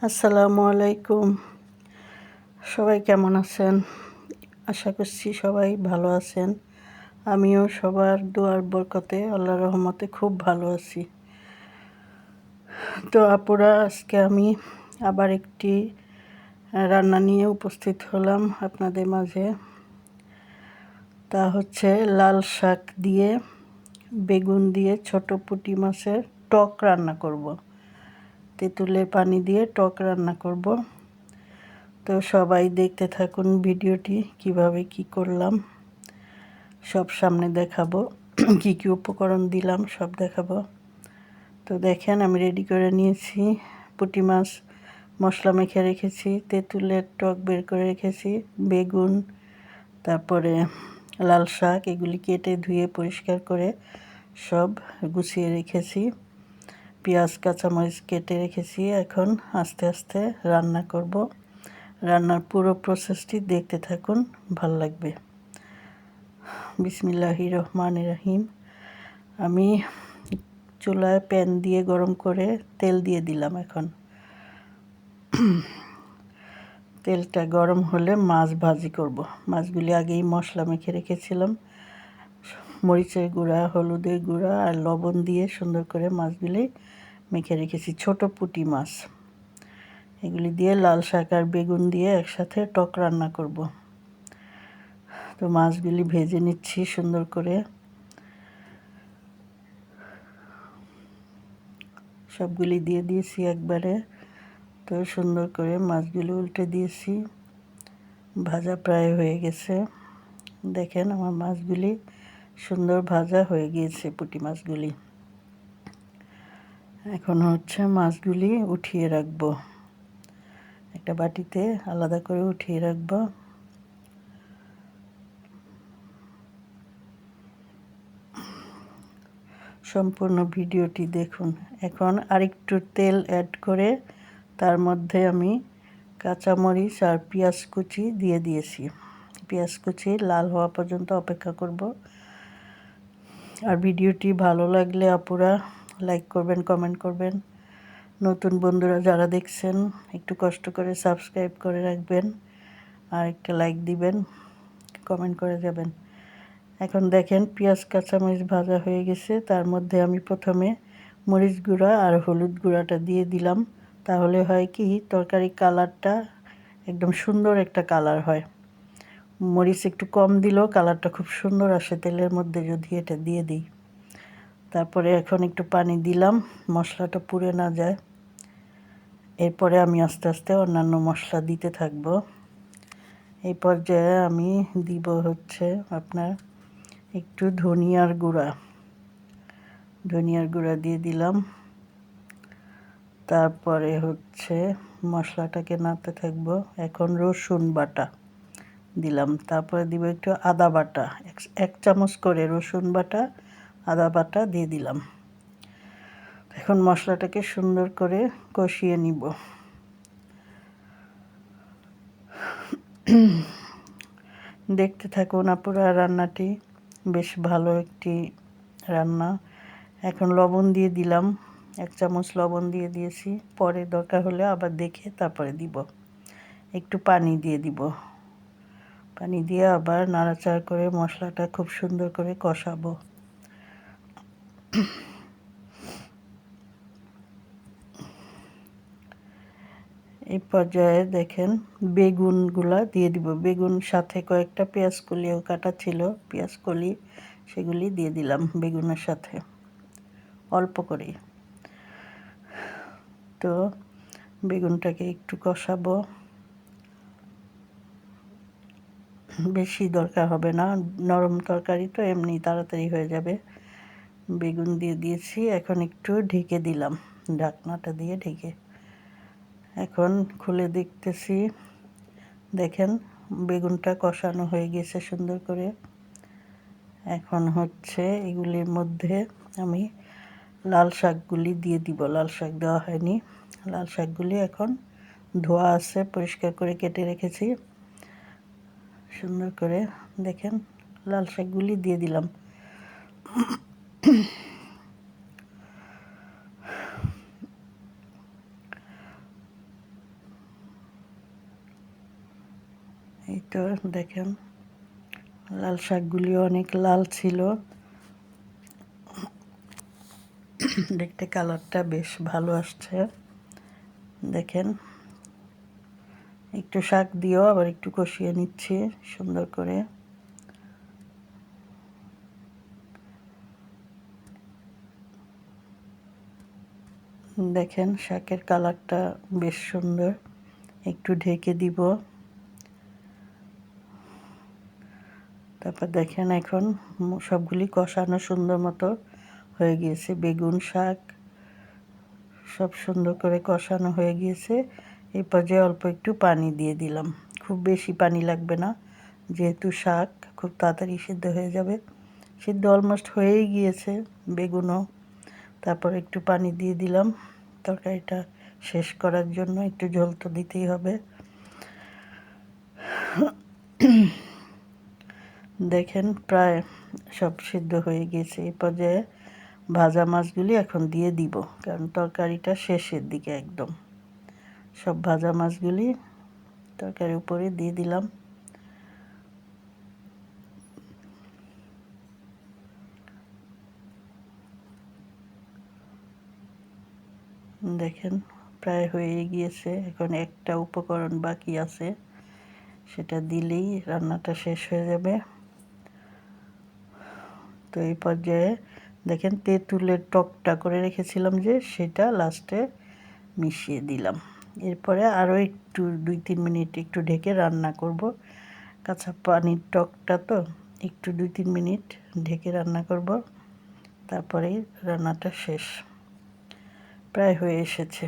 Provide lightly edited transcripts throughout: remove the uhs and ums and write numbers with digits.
আসসালামু আলাইকুম। সবাই কেমন আছেন? আশা করছি সবাই ভালো আছেন। আমিও সবার দোয়ার বরকতে আল্লাহর রহমতে খুব ভালো আছি। তো আপুরা, আজকে আমি আবার একটি রান্না নিয়ে উপস্থিত হলাম আপনাদের মাঝে। তা হচ্ছে লাল শাক দিয়ে বেগুন দিয়ে ছোট পুঁটি মাছের টক রান্না করব। তেঁতুলের পানি দিয়ে টক রান্না করব। তো সবাই দেখতে থাকুন ভিডিওটি, কিভাবে কি করলাম সব সামনে দেখাবো। কি কি উপকরণ দিলাম সব দেখাবো। তো দেখেন, আমি রেডি করে নিয়েছি। পুঁটি মাছ মশলা মেখে রেখেছি, তেঁতুলের টক বের করে রেখেছি, বেগুন, তারপরে লাল শাক, এগুলি কেটে ধুয়ে পরিষ্কার করে সব গুছিয়ে রেখেছি। পেঁয়াজ কাঁচামরিচ কেটে রেখেছি। এখন আস্তে আস্তে রান্না করব। রান্নার পুরো প্রসেসটি দেখতে থাকুন, ভাল লাগবে। বিসমিল্লাহির রহমানির রহিম। আমি চুলায় প্যান দিয়ে গরম করে তেল দিয়ে দিলাম। এখন তেলটা গরম হলে মাছ ভাজি করব। মাছগুলি আগেই মশলা মেখে রেখেছিলাম, মরিচের গুঁড়া, হলুদের গুঁড়া আর লবণ দিয়ে সুন্দর করে মাছগুলি মেখে রেখেছি। ছোট পুঁটি মাছ, এগুলি দিয়ে লাল শাক আর বেগুন দিয়ে একসাথে টক রান্না করব। তো মাছগুলি ভেজে নিচ্ছি সুন্দর করে, সবগুলি দিয়ে দিয়েছি একবারে। তো সুন্দর করে মাছগুলি উল্টে দিয়েছি, ভাজা প্রায় হয়ে গেছে। দেখেন আমার মাছগুলি সুন্দর ভাজা হয়ে গিয়েছে, পুঁটি মাছগুলি। এখন হচ্ছে মাছগুলি উঠিয়ে রাখবো, একটা বাটিতে আলাদা করে উঠিয়ে রাখবো। সম্পূর্ণ ভিডিওটি দেখুন। এখন আরেকটু তেল অ্যাড করে তার মধ্যে আমি কাঁচামরিচ আর পেঁয়াজ কুচি দিয়ে দিয়েছি। পেঁয়াজ কুচি লাল হওয়া পর্যন্ত অপেক্ষা করব। আর ভিডিওটি ভালো লাগলে আপুরা লাইক করবেন, কমেন্ট করবেন। নতুন বন্ধুরা যারা দেখছেন একটু কষ্ট করে সাবস্ক্রাইব করে রাখবেন আর একটা লাইক দিবেন, কমেন্ট করে যাবেন। এখন দেখেন পেঁয়াজ কাঁচামরিচ ভাজা হয়ে গেছে। তার মধ্যে আমি প্রথমে মরিচ গুঁড়া আর হলুদ গুঁড়াটা দিয়ে দিলাম। তাহলে হয় কি, তরকারি কালারটা একদম সুন্দর একটা কালার হয়। মরিচ একটু কম দিলেও কালারটা খুব সুন্দর আসে তেলের মধ্যে যদি এটা দিয়ে দিই। তারপরে এখন একটু পানি দিলাম, মশলাটা পুড়ে না যায়। এরপরে আমি আস্তে আস্তে অন্যান্য মশলা দিতে থাকবো। এই পর্যায়ে আমি দিব হচ্ছে আপনার একটু ধনিয়ার গুঁড়া দিয়ে দিলাম। তারপরে হচ্ছে মশলাটাকে নাড়তে থাকবো। এখন রসুন বাটা দিলাম। তারপরে দিব একটু আদা বাটা, এক চামচ করে রসুন বাটা, আদা বাটা দিয়ে দিলাম। এখন মশলাটাকে সুন্দর করে কষিয়ে নিব। দেখতে থাকুন আপুরা, রান্নাটি বেশ ভালো একটি রান্না। এখন লবণ দিয়ে দিলাম, এক চামচ লবণ দিয়ে দিয়েছি। পরে দরকার হলে আবার দেখে তারপরে দিব। একটু পানি দিয়ে দিব। পানি দিয়ে আবার নাড়াচাড়া করে মশলাটা খুব সুন্দর করে কষাবো। এই পর্যায়ে দেখেন বেগুনগুলা দিয়ে দিব। বেগুন সাথে কয়েকটা পেঁয়াজ কলিও কাটা ছিল, পেঁয়াজ কলি সেগুলি দিয়ে দিলাম বেগুনের সাথে অল্প করে। তো বেগুনটাকে একটু কষাবো, বেশি দরকার হবে না, নরম তরকারি তো এমনি তাড়াতাড়ি হয়ে যাবে। বেগুন দিয়ে দিয়েছি, এখন একটু ঢেকে দিলাম, ঢাকনাটা দিয়ে ঢেকে। এখন খুলে দেখতেছি, দেখেন বেগুনটা কষানো হয়ে গেছে সুন্দর করে। এখন হচ্ছে এগুলির মধ্যে আমি লাল শাকগুলি দিয়ে দিব। লাল শাক দেওয়া হয়নি, লাল শাকগুলি এখন ধোয়া আছে, পরিষ্কার করে কেটে রেখেছি সুন্দর করে। দেখেন লাল শাকগুলি দিয়ে দিলাম। এই তো দেখেন লাল শাকগুলিও অনেক লাল ছিল, দেখতে কালারটা বেশ ভালো আসছে। দেখেন একটু শাক দিয়েও আবার একটু কষিয়ে নিচ্ছি সুন্দর করে। দেখেন শাকের কালারটা বেশ সুন্দর, একটু ঢেকে দিব। তারপর দেখেন এখন সবগুলি কষানো সুন্দর মতো হয়ে গিয়েছে। বেগুন শাক সব সুন্দর করে কষানো হয়ে গিয়েছে। এই পর্যায়ে অল্প একটু পানি দিয়ে দিলাম, খুব বেশি পানি লাগবে না, যেহেতু শাক খুব তাড়াতাড়ি সিদ্ধ হয়ে যাবে। সিদ্ধ অলমোস্ট হয়েই গিয়েছে বেগুনও। তারপর একটু পানি দিয়ে দিলাম তরকারিটা শেষ করার জন্য, একটু ঝোল তো দিতেই হবে। দেখেন প্রায় সব সিদ্ধ হয়ে গেছে। এই পর্যায়ে ভাজা মাছগুলি এখন দিয়ে দিব, কারণ তরকারিটা শেষের দিকে একদম। সব ভাজা মাছগুলি তরকারির উপরে দিয়ে দিলাম। দেখেন প্রায় হয়ে গিয়েছে, এখন একটা উপকরণ বাকি আছে, সেটা দিলেই রান্নাটা শেষ হয়ে যাবে। তো এই পর্যায়ে দেখেন তেঁতুলের টকটা করে রেখেছিলাম যে, সেটা লাস্টে মিশিয়ে দিলাম। এরপরে আরও একটু 2-3 মিনিট একটু ঢেকে রান্না করব। কাঁচা পানির টকটা তো একটু 2-3 মিনিট ঢেকে রান্না করব, তারপরেই রান্নাটা শেষ। প্রায় হয়ে এসেছে,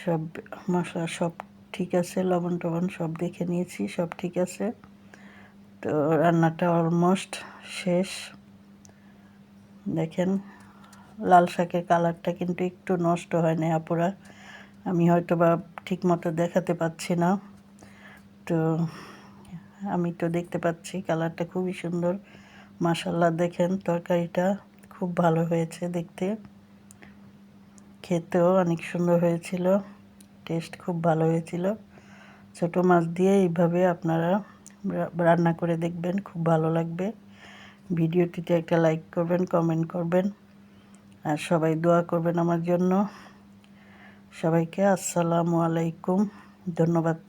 সব মশলা সব ঠিক আছে, লবণ টবণ সব দেখে নিয়েছি, সব ঠিক আছে। তো রান্নাটা অলমোস্ট শেষ। দেখেন লাল শাকের কালারটা কিন্তু একটু নষ্ট হয় না আপুরা, আমি হয়তো বা ঠিক মতো দেখাতে পাচ্ছি না, তো আমি তো দেখতে পাচ্ছি কালারটা খুবই সুন্দর। মাশাআল্লাহ দেখেন তরকারিটা খুব ভালো হয়েছে দেখতে, খেতেও অনেক সুন্দর হয়েছিল, টেস্ট খুব ভালো হয়েছিল। ছোট মাছ দিয়ে এইভাবে আপনারা রান্না করে দেখবেন, খুব ভালো লাগবে। ভিডিওটিতে একটা লাইক করবেন, কমেন্ট করবেন, আর সবাই দোয়া করবেন আমার জন্য। সবাইকে আসসালামু আলাইকুম, ধন্যবাদ।